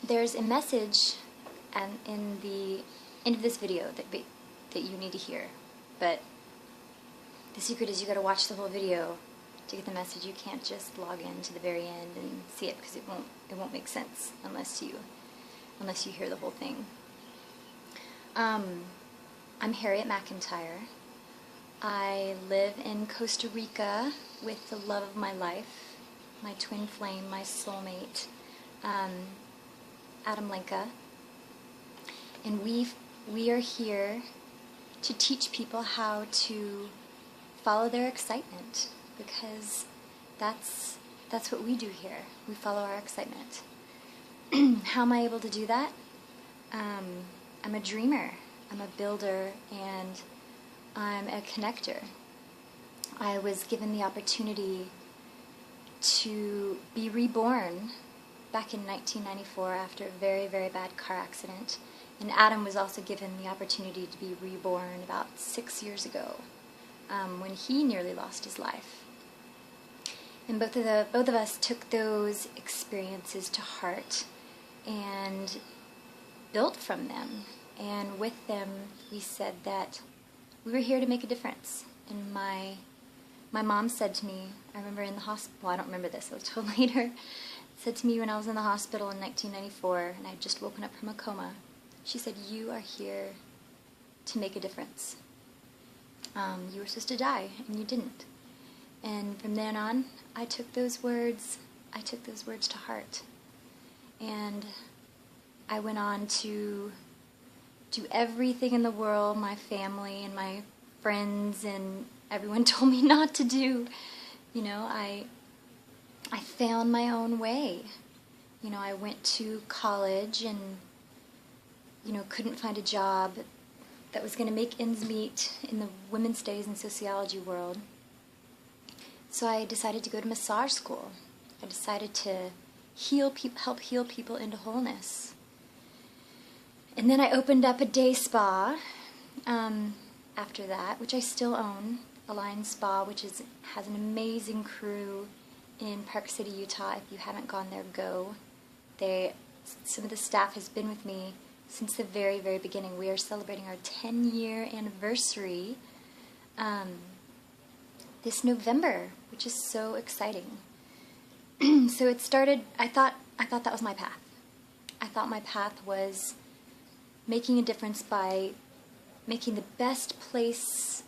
there's a message in the end of this video that you need to hear, but the secret is you got to watch the whole video to get the message. You can't just log in to the very end and see it, because it won't make sense unless you hear the whole thing. I'm Harriet McIntyre. I live in Costa Rica with the love of my life, my twin flame, my soulmate, Adam Lenka. And we are here to teach people how to follow their excitement, because that's what we do here. We follow our excitement. How am I able to do that? I'm a dreamer, I'm a builder, and I'm a connector. I was given the opportunity to be reborn back in 1994 after a very, very bad car accident. And Adam was also given the opportunity to be reborn about 6 years ago, when he nearly lost his life. And both of us took those experiences to heart and built from them. And with them, we said that we were here to make a difference. And my mom said to me, I remember in the hospital, well, I don't remember this, I was told later, said to me when I was in the hospital in 1994, and I had just woken up from a coma, she said, "You are here to make a difference. You were supposed to die, and you didn't." And from then on, I took those words to heart. And I went on to do everything in the world my family and my friends and everyone told me not to do. You know, I found my own way. You know, I went to college and, you know, couldn't find a job that was going to make ends meet in the women's studies and sociology world. So I decided to go to massage school. I decided to help heal people into wholeness. And then I opened up a day spa after that, which I still own, Alliance Spa, which has an amazing crew in Park City, Utah. If you haven't gone there, go. Some of the staff has been with me since the very, very beginning. We are celebrating our 10-year anniversary this November, which is so exciting. So it started, I thought that was my path. I thought my path was making a difference by making the best place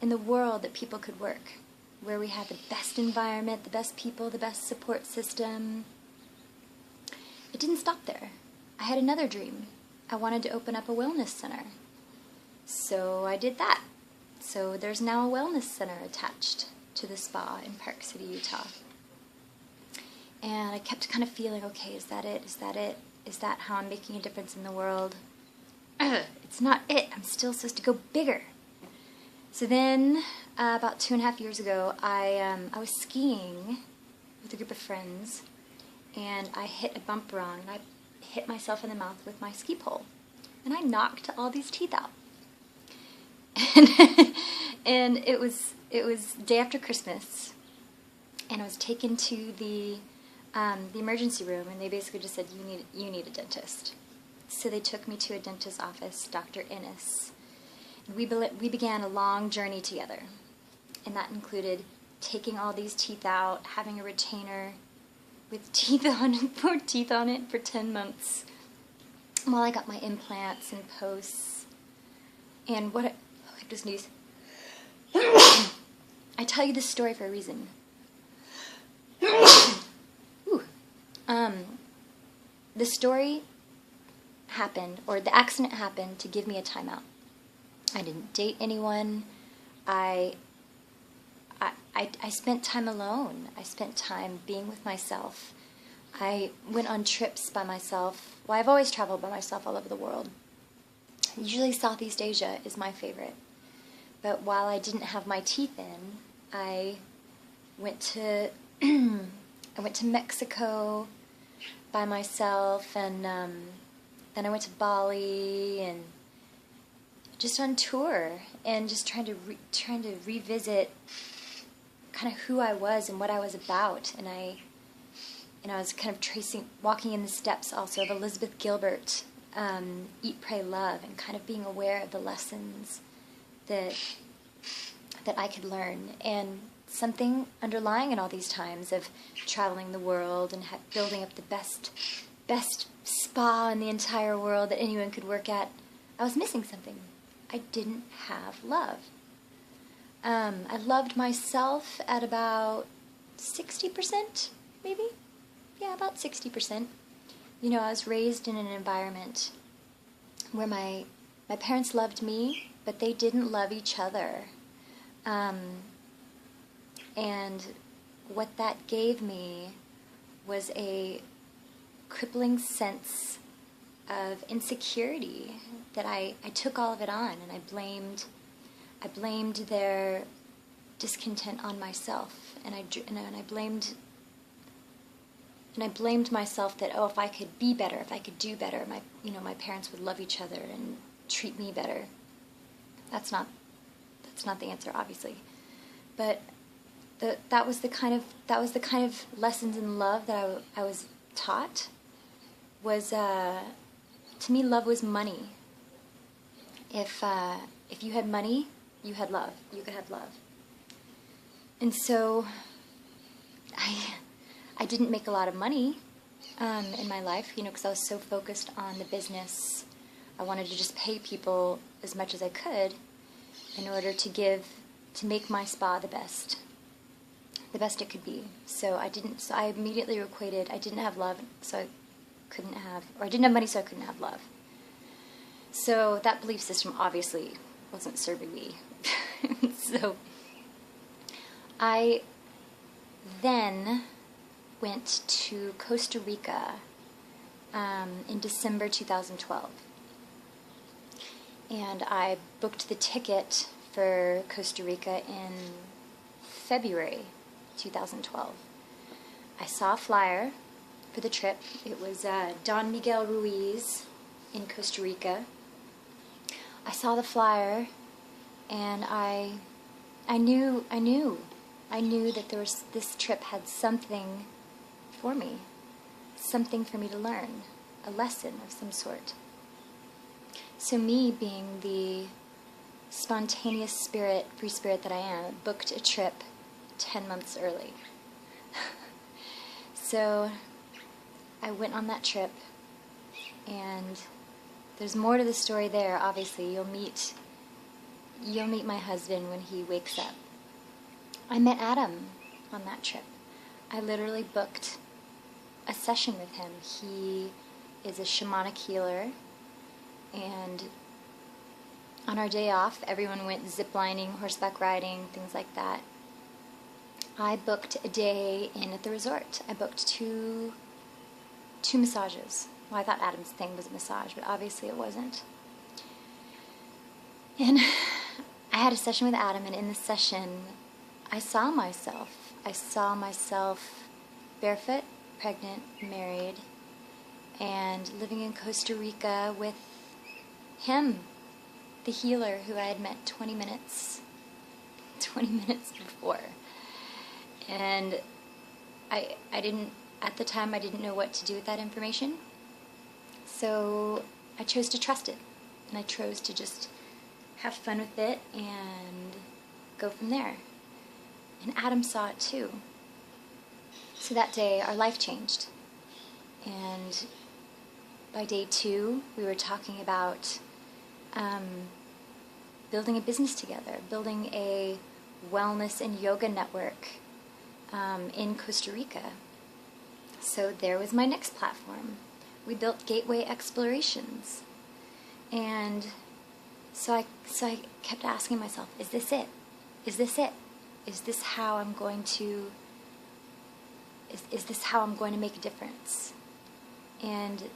in the world that people could work, where we had the best environment, the best people, the best support system. It didn't stop there. I had another dream. I wanted to open up a wellness center. So I did that. So there's now a wellness center attached to the spa in Park City, Utah. And I kept kind of feeling, okay, is that it? Is that it? Is that how I'm making a difference in the world? It's not it. I'm still supposed to go bigger. So then, about 2.5 years ago, I was skiing with a group of friends, and I hit a bump wrong, and I hit myself in the mouth with my ski pole, and I knocked all these teeth out. And it was day after Christmas, and I was taken to the emergency room, and they basically just said, you need a dentist. So they took me to a dentist's office, Dr. Ennis. And we began a long journey together, and that included taking all these teeth out, having a retainer with teeth on it, 4 teeth on it for 10 months, while I got my implants and posts. And I just sneeze. I tell you this story for a reason. The story happened, or the accident happened, to give me a timeout. I didn't date anyone. I spent time alone. I spent time being with myself. I went on trips by myself. Well, I've always traveled by myself all over the world. Usually Southeast Asia is my favorite. But while I didn't have my teeth in, I went to Mexico by myself, and then I went to Bali, and just on tour, and just trying to revisit kind of who I was and what I was about. And I was kind of walking in the steps also of Elizabeth Gilbert, Eat, Pray, Love, and kind of being aware of the lessons that I could learn. And something underlying in all these times of traveling the world and building up the best spa in the entire world that anyone could work at, I was missing something. I didn't have love. I loved myself at about 60%, maybe? Yeah, about 60%. I was raised in an environment where my parents loved me, but they didn't love each other. And what that gave me was a crippling sense of insecurity that I took all of it on, and I blamed their discontent on myself, and I blamed myself that, if I could be better, if I could do better, my parents would love each other and treat me better. That's not the answer, obviously, but that was the kind of lessons in love that I was taught. Was to me, love was money. If you had money, you had love. You could have love. And so I didn't make a lot of money in my life, because I was so focused on the business. I wanted to just pay people as much as I could in order to make my spa the best it could be. So I immediately equated, I didn't have love, so I didn't have money, so I couldn't have love. So that belief system obviously wasn't serving me. So I then went to Costa Rica in December 2012. And I booked the ticket for Costa Rica in February 2012. I saw a flyer for the trip. It was Don Miguel Ruiz in Costa Rica. I saw the flyer, and I knew that this trip had something for me to learn, a lesson of some sort. So me, being the spontaneous free spirit that I am, booked a trip 10 months early. So I went on that trip, and there's more to the story there. Obviously, you'll meet my husband when he wakes up. I met Adam on that trip. I literally booked a session with him. He is a shamanic healer, and on our day off, everyone went ziplining, horseback riding, things like that. I booked a day in at the resort. I booked two massages. Well, I thought Adam's thing was a massage, but obviously it wasn't. And I had a session with Adam, and in the session, I saw myself. Barefoot, pregnant, married, and living in Costa Rica with him, the healer who I had met 20 minutes before. And at the time, I didn't know what to do with that information. So I chose to trust it, and I chose to just have fun with it and go from there. And Adam saw it too. So that day, our life changed. And by day 2, we were talking about building a business together, building a wellness and yoga network in Costa Rica. So there was my next platform. We built Gateway Explorations. And so I kept asking myself, is this it? Is this it? Is this how I'm going to make a difference? And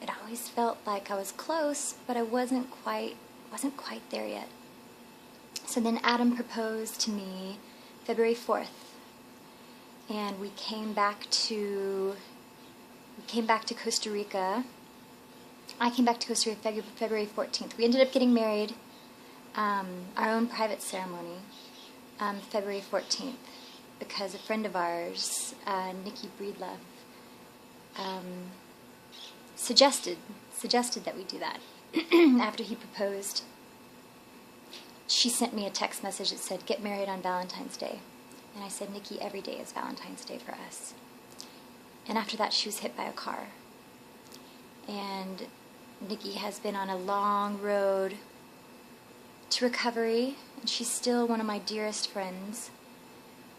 it always felt like I was close, but I wasn't quite there yet. So then Adam proposed to me February 4th. And we came back to Costa Rica. I came back to Costa Rica February 14th. We ended up getting married, our own private ceremony, February 14th, because a friend of ours, Nikki Breedlove, suggested that we do that. After he proposed, she sent me a text message that said, "Get married on Valentine's Day." And I said, "Nikki, every day is Valentine's Day for us." And after that, she was hit by a car. And Nikki has been on a long road to recovery, and she's still one of my dearest friends.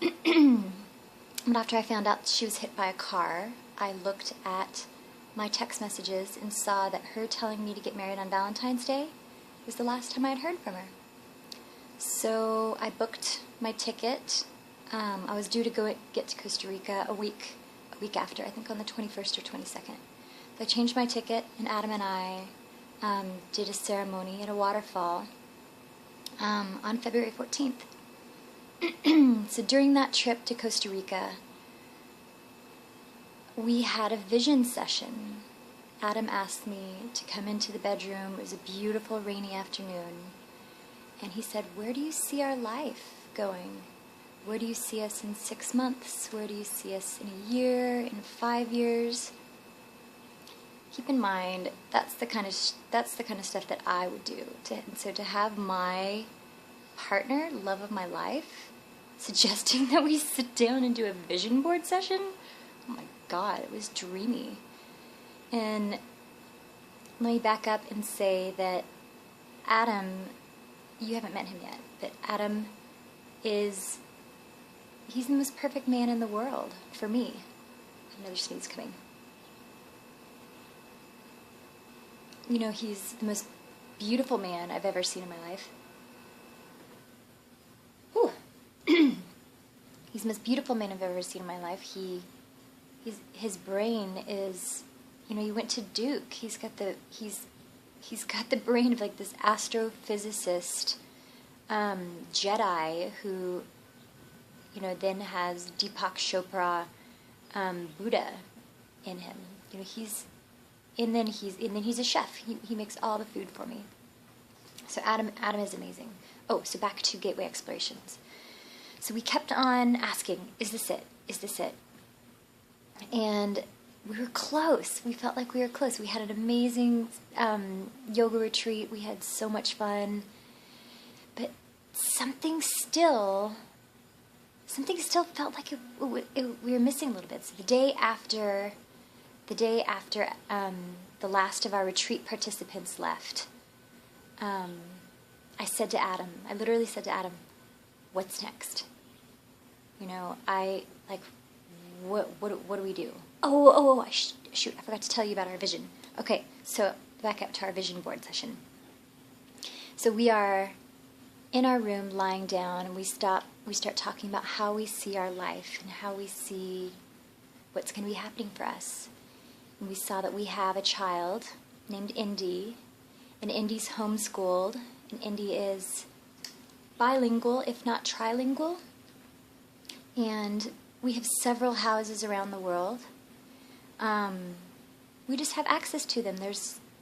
But after I found out she was hit by a car, I looked at my text messages and saw that her telling me to get married on Valentine's Day was the last time I had heard from her. So I booked my ticket. I was due to get to Costa Rica a week after, I think on the 21st or 22nd. So I changed my ticket, and Adam and I did a ceremony at a waterfall on February 14th. So during that trip to Costa Rica, we had a vision session. Adam asked me to come into the bedroom. It was a beautiful rainy afternoon. And he said, "Where do you see our life going? Where do you see us in 6 months? Where do you see us in a year, in 5 years?" Keep in mind, that's the kind of stuff that I would do. So to have my partner, love of my life, suggesting that we sit down and do a vision board session, oh my God, it was dreamy. And let me back up and say that Adam, you haven't met him yet, but Adam he's the most perfect man in the world for me. Another sneeze coming. You know, he's the most beautiful man I've ever seen in my life. Ooh. He's the most beautiful man I've ever seen in my life. His brain is, you know, he went to Duke. He's got the brain of like this astrophysicist Jedi who, you know, then has Deepak Chopra Buddha in him. You know, he's a chef. He makes all the food for me. So Adam is amazing. Oh, so back to Gateway Explorations. So we kept on asking, is this it? Is this it? And we were close. We felt like we were close. We had an amazing yoga retreat. We had so much fun. But something still felt like we were missing a little bit. So the day after the last of our retreat participants left, I said to Adam, I literally said to Adam, "What's next?" You know, what do we do? Shoot, I forgot to tell you about our vision. Okay, so back up to our vision board session. So we are in our room lying down, and we start talking about how we see our life and how we see what's going to be happening for us. And we saw that we have a child named Indy, and Indy's homeschooled, and Indy is bilingual, if not trilingual. And we have several houses around the world. We just have access to them.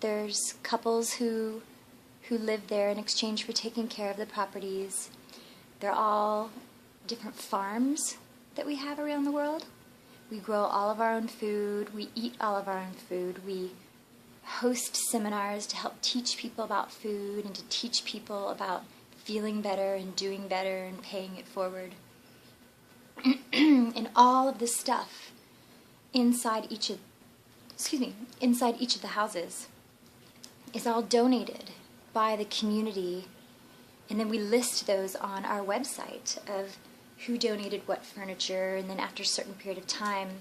There's couples who live there in exchange for taking care of the properties. They're all different farms that we have around the world. We grow all of our own food. We eat all of our own food. We host seminars to help teach people about food and to teach people about feeling better and doing better and paying it forward. And all of this stuff inside each of the houses is all donated by the community, and then we list those on our website of who donated what furniture, and then after a certain period of time,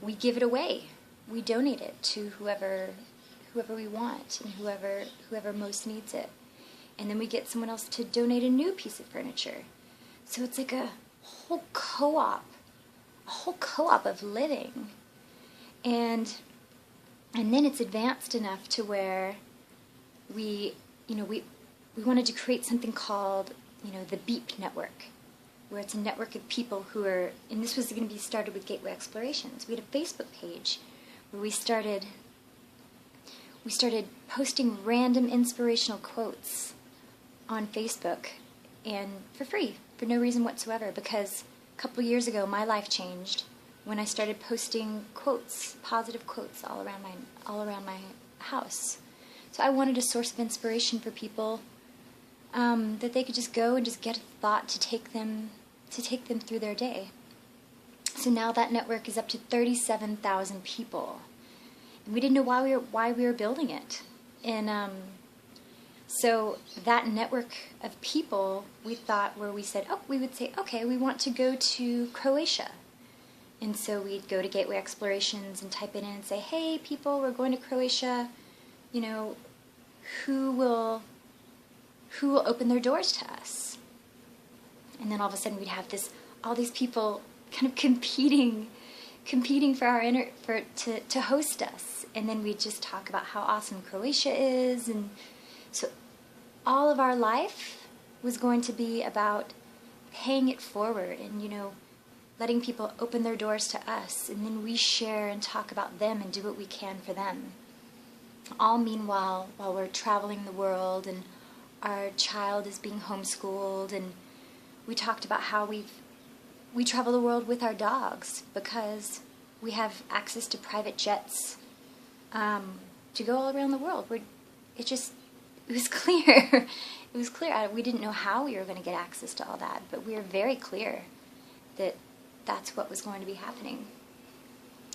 we give it away. We donate it to whoever we want and whoever most needs it. And then we get someone else to donate a new piece of furniture. So it's like a whole co-op of living. And then it's advanced enough to where we wanted to create something called, the Beep Network, where it's a network of people who are, and this was going to be started with Gateway Explorations. We had a Facebook page where we started posting random inspirational quotes on Facebook, and for free, for no reason whatsoever, because a couple years ago my life changed when I started posting quotes, positive quotes all around my house. So I wanted a source of inspiration for people, that they could just go and just get a thought to take them through their day. So now that network is up to 37,000 people, and we didn't know why we were building it. And so that network of people, we would say, okay, we want to go to Croatia. And so we'd go to Gateway Explorations and type it in and say, hey, people, we're going to Croatia. You know, who will open their doors to us? And then all of a sudden we'd have all these people kind of competing for to host us. And then we'd just talk about how awesome Croatia is. And so all of our life was going to be about paying it forward and, letting people open their doors to us, and then we share and talk about them and do what we can for them. All meanwhile, while we're traveling the world and our child is being homeschooled, and we talked about how we travel the world with our dogs because we have access to private jets to go all around the world. It was clear. It was clear. We didn't know how we were going to get access to all that, but we were very clear that that's what was going to be happening.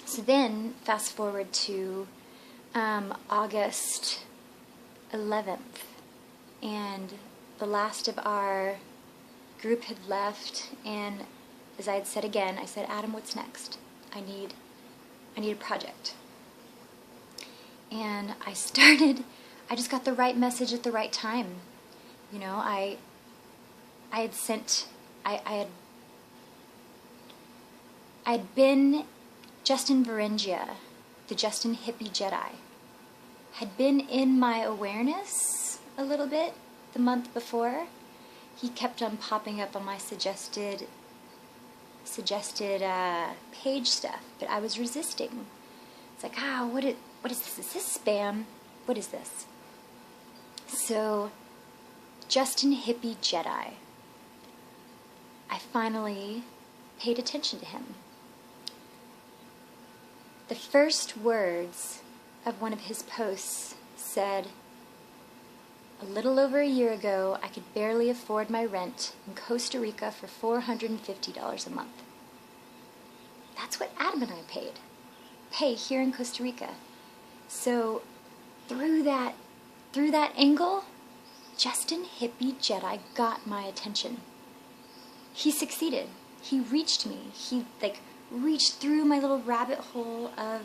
So then, fast forward to August 11th, and the last of our group had left, and as I had said again, I said, Adam, what's next? I need a project. And I just got the right message at the right time. I had been, Justin Varengia, the Justin Hippie Jedi, had been in my awareness a little bit the month before. He kept on popping up on my suggested page stuff, but I was resisting. It's like, what is this? Is this spam? What is this? So, Justin Hippie Jedi. I finally paid attention to him. The first words of one of his posts said, a little over a year ago, I could barely afford my rent in Costa Rica for $450 a month. That's what Adam and I pay here in Costa Rica. So through that angle, Justin Hippie Jedi got my attention. He succeeded. He reached me. He reached through my little rabbit hole of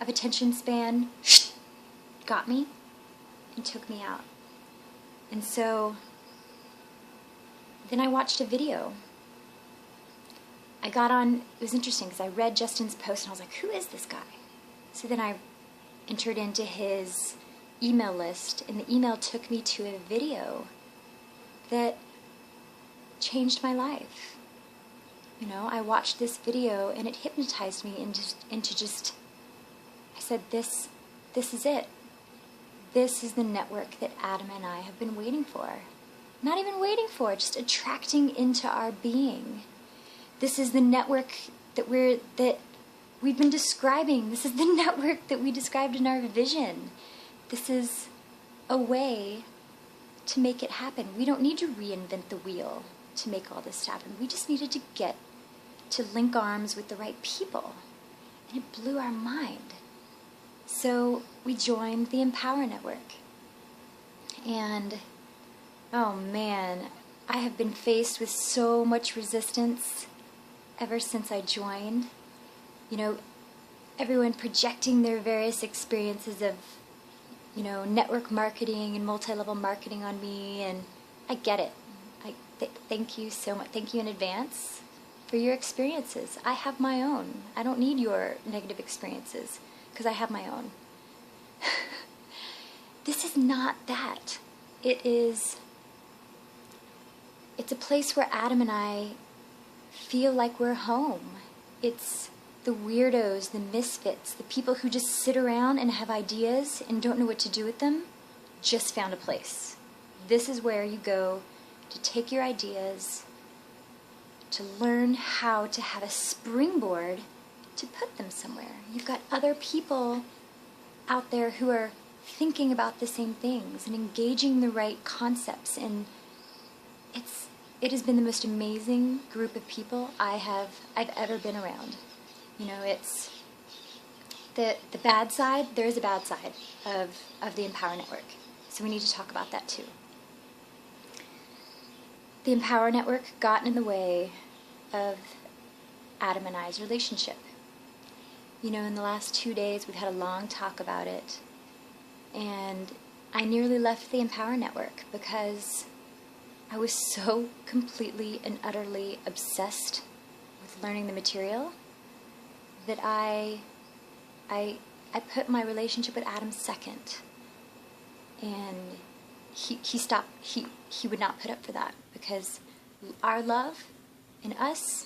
attention span, got me, and took me out. And so then I watched a video. I got on, it was interesting because I read Justin's post and I was like, who is this guy? So then I entered into his email list, and the email took me to a video that changed my life. I watched this video and it hypnotized me into just, I said, this is it. This is the network that Adam and I have been waiting for. Not even waiting for, just attracting into our being. This is the network that we've been describing. This is the network that we described in our vision. This is a way to make it happen. We don't need to reinvent the wheel to make all this happen. We just needed to link arms with the right people. And it blew our mind. So we joined the Empower Network. And, oh man, I have been faced with so much resistance ever since I joined. Everyone projecting their various experiences of, network marketing and multi-level marketing on me, and I get it. Thank you so much. Thank you in advance for your experiences. I have my own. I don't need your negative experiences because I have my own. This is not that. It's a place where Adam and I feel like we're home. It's the weirdos, the misfits, the people who just sit around and have ideas and don't know what to do with them, just found a place. This is where you go to take your ideas, to learn how to have a springboard to put them somewhere. You've got other people out there who are thinking about the same things and engaging the right concepts, and it has been the most amazing group of people I've ever been around. You know, it's the bad side. There is a bad side of the Empower Network, so we need to talk about that too. The Empower Network got in the way of Adam and I's relationship. You know, in the last 2 days, we've had a long talk about it, and I nearly left the Empower Network because I was so completely and utterly obsessed with learning the material that I put my relationship with Adam second, and he stopped. He would not put up for that, because our love in us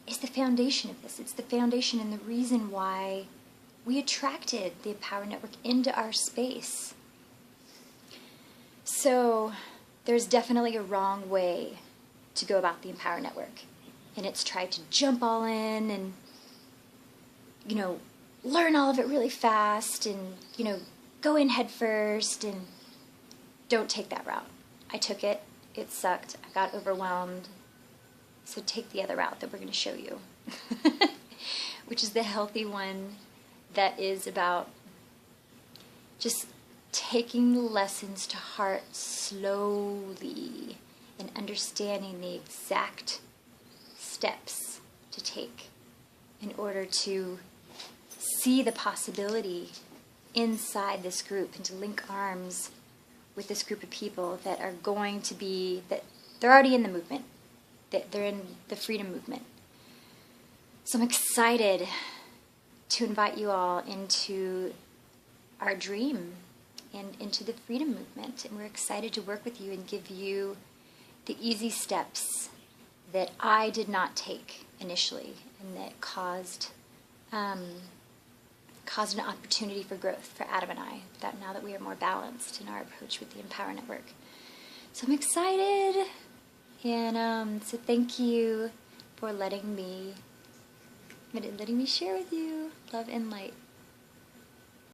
is the foundation of this. It's the foundation and the reason why we attracted the Empower Network into our space. So there's definitely a wrong way to go about the Empower Network, and it's tried to jump all in and, you know, learn all of it really fast and, you know, go in head first, and don't take that route. I took it. It sucked. I got overwhelmed. So take the other route that we're going to show you, which is the healthy one that is about just taking the lessons to heart slowly and understanding the exact steps to take in order to see the possibility inside this group and to link arms with this group of people that are going to be, that they're already in the movement. They're in the freedom movement. So I'm excited to invite you all into our dream and into the freedom movement. And we're excited to work with you and give you the easy steps that I did not take initially, and that caused an opportunity for growth for Adam and I, that now that we are more balanced in our approach with the Empower Network. So I'm excited. And so thank you for letting me share with you love and light.